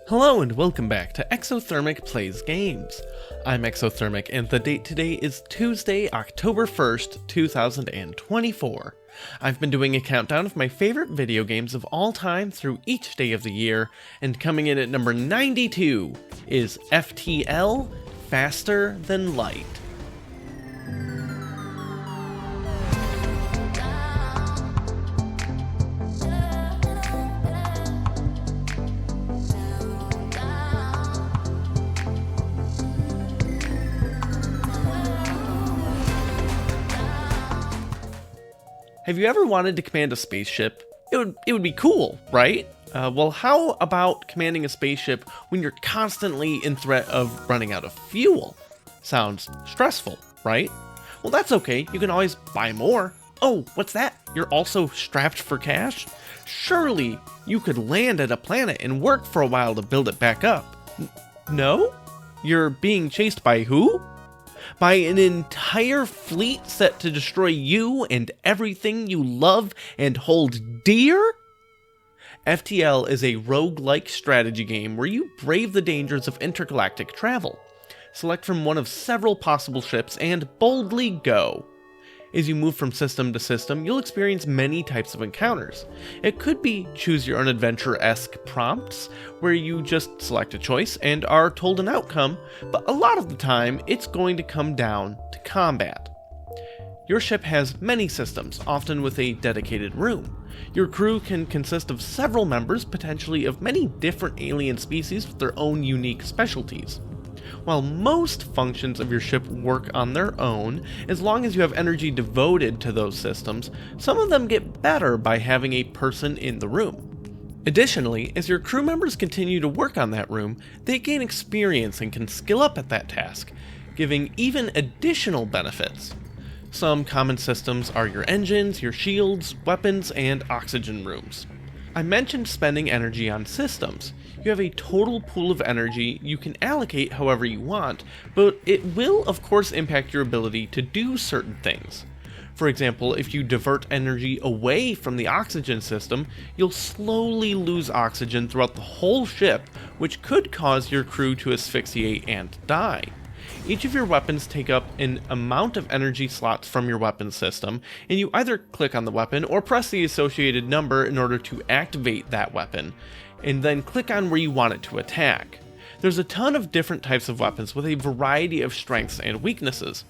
Hello and welcome back to Exothermic Plays Games. I'm Exothermic and the date today is Tuesday, October 1st, 2024. I've been doing a countdown of my favorite video games of all time through each day of the year, and coming in at number 92 is FTL Faster Than Light. Have you ever wanted to command a spaceship? It would be cool, right? Well, how about commanding a spaceship when you're constantly in threat of running out of fuel? Sounds stressful, right? Well, that's okay. You can always buy more. Oh, what's that? You're also strapped for cash? Surely you could land at a planet and work for a while to build it back up. No? You're being chased by who? By an entire fleet set to destroy you and everything you love and hold dear? FTL is a roguelike strategy game where you brave the dangers of intergalactic travel. Select from one of several possible ships and boldly go. As you move from system to system, you'll experience many types of encounters. It could be choose-your-own-adventure-esque prompts, where you just select a choice and are told an outcome, but a lot of the time, it's going to come down to combat. Your ship has many systems, often with a dedicated room. Your crew can consist of several members, potentially of many different alien species with their own unique specialties. While most functions of your ship work on their own, as long as you have energy devoted to those systems, some of them get better by having a person in the room. Additionally, as your crew members continue to work on that room, they gain experience and can skill up at that task, giving even additional benefits. Some common systems are your engines, your shields, weapons, and oxygen rooms. I mentioned spending energy on systems. You have a total pool of energy you can allocate however you want, but it will of course impact your ability to do certain things. For example, if you divert energy away from the oxygen system, you'll slowly lose oxygen throughout the whole ship, which could cause your crew to asphyxiate and die. Each of your weapons take up an amount of energy slots from your weapon system, and you either click on the weapon or press the associated number in order to activate that weapon, and then click on where you want it to attack. There's a ton of different types of weapons with a variety of strengths and weaknesses.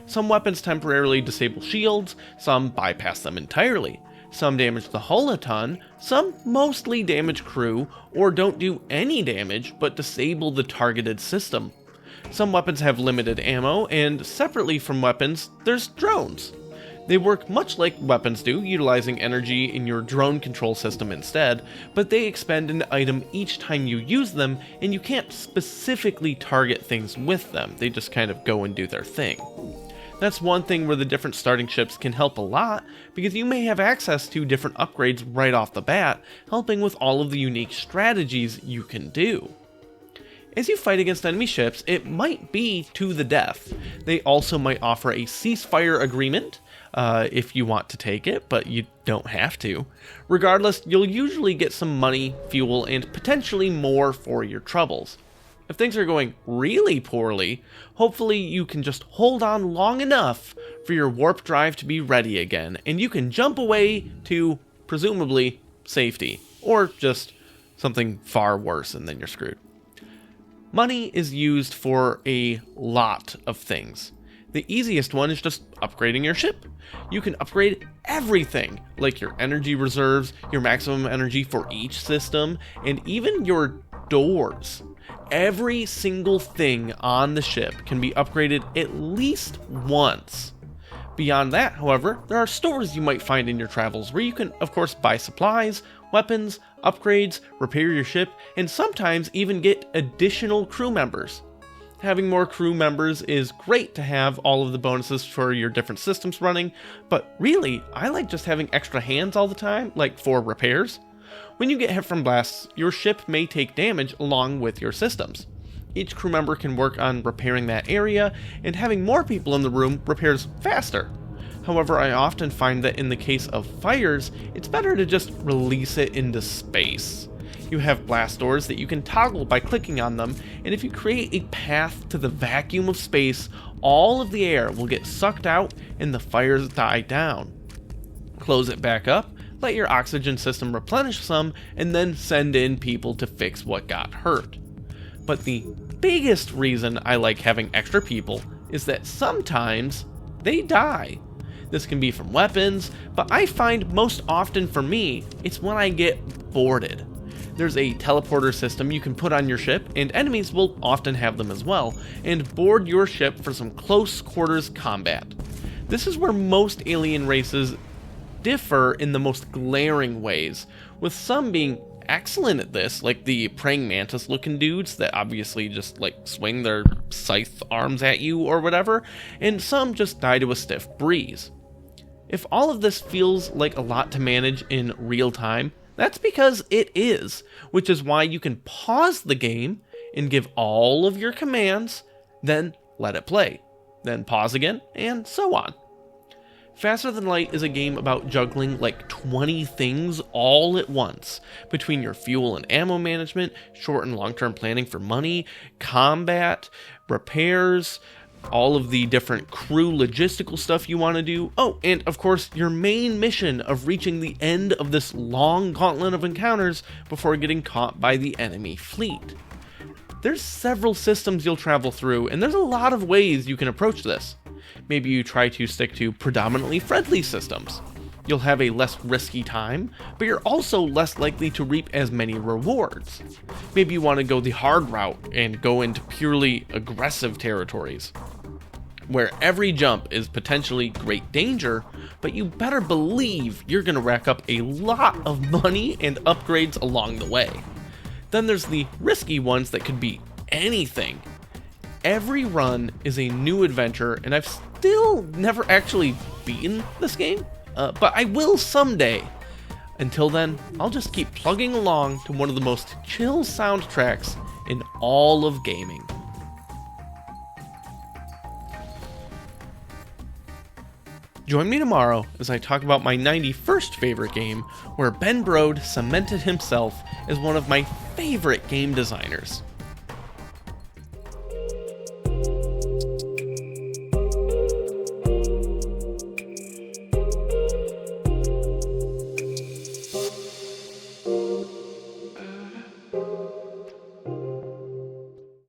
Some weapons temporarily disable shields, some bypass them entirely. Some damage the hull a ton, some mostly damage crew, or don't do any damage but disable the targeted system. Some weapons have limited ammo, and separately from weapons, there's drones. They work much like weapons do, utilizing energy in your drone control system instead, but they expend an item each time you use them, and you can't specifically target things with them. They just kind of go and do their thing. That's one thing where the different starting ships can help a lot, because you may have access to different upgrades right off the bat, helping with all of the unique strategies you can do. As you fight against enemy ships, it might be to the death. They also might offer a ceasefire agreement, if you want to take it, but you don't have to. Regardless, you'll usually get some money, fuel, and potentially more for your troubles. If things are going really poorly, hopefully you can just hold on long enough for your warp drive to be ready again, and you can jump away to, presumably, safety, or just something far worse and then you're screwed. Money is used for a lot of things. The easiest one is just upgrading your ship. You can upgrade everything, like your energy reserves, your maximum energy for each system, and even your doors. Every single thing on the ship can be upgraded at least once. Beyond that, however, there are stores you might find in your travels where you can, of course, buy supplies, weapons, upgrades, repair your ship, and sometimes even get additional crew members. Having more crew members is great to have all of the bonuses for your different systems running, but really, I like just having extra hands all the time, like for repairs. When you get hit from blasts, your ship may take damage along with your systems. Each crew member can work on repairing that area, and having more people in the room repairs faster. However, I often find that in the case of fires, it's better to just release it into space. You have blast doors that you can toggle by clicking on them, and if you create a path to the vacuum of space, all of the air will get sucked out and the fires die down. Close it back up, let your oxygen system replenish some, and then send in people to fix what got hurt. But the biggest reason I like having extra people is that sometimes they die. This can be from weapons, but I find most often for me, it's when I get boarded. There's a teleporter system you can put on your ship, and enemies will often have them as well, and board your ship for some close quarters combat. This is where most alien races differ in the most glaring ways, with some being excellent at this, like the praying mantis looking dudes that obviously just like swing their scythe arms at you or whatever, and some just die to a stiff breeze. If all of this feels like a lot to manage in real time, that's because it is, which is why you can pause the game and give all of your commands, then let it play, then pause again, and so on. Faster Than Light is a game about juggling like 20 things all at once, between your fuel and ammo management, short and long-term planning for money, combat, repairs, all of the different crew logistical stuff you want to do. Oh, and of course, your main mission of reaching the end of this long gauntlet of encounters before getting caught by the enemy fleet. There's several systems you'll travel through, and there's a lot of ways you can approach this. Maybe you try to stick to predominantly friendly systems. You'll have a less risky time, but you're also less likely to reap as many rewards. Maybe you want to go the hard route and go into purely aggressive territories, where every jump is potentially great danger, but you better believe you're going to rack up a lot of money and upgrades along the way. Then there's the risky ones that could be anything. Every run is a new adventure, and I've still never actually beaten this game, but I will someday. Until then, I'll just keep plugging along to one of the most chill soundtracks in all of gaming. Join me tomorrow as I talk about my 91st favorite game, where Ben Brode cemented himself as one of my favorite game designers.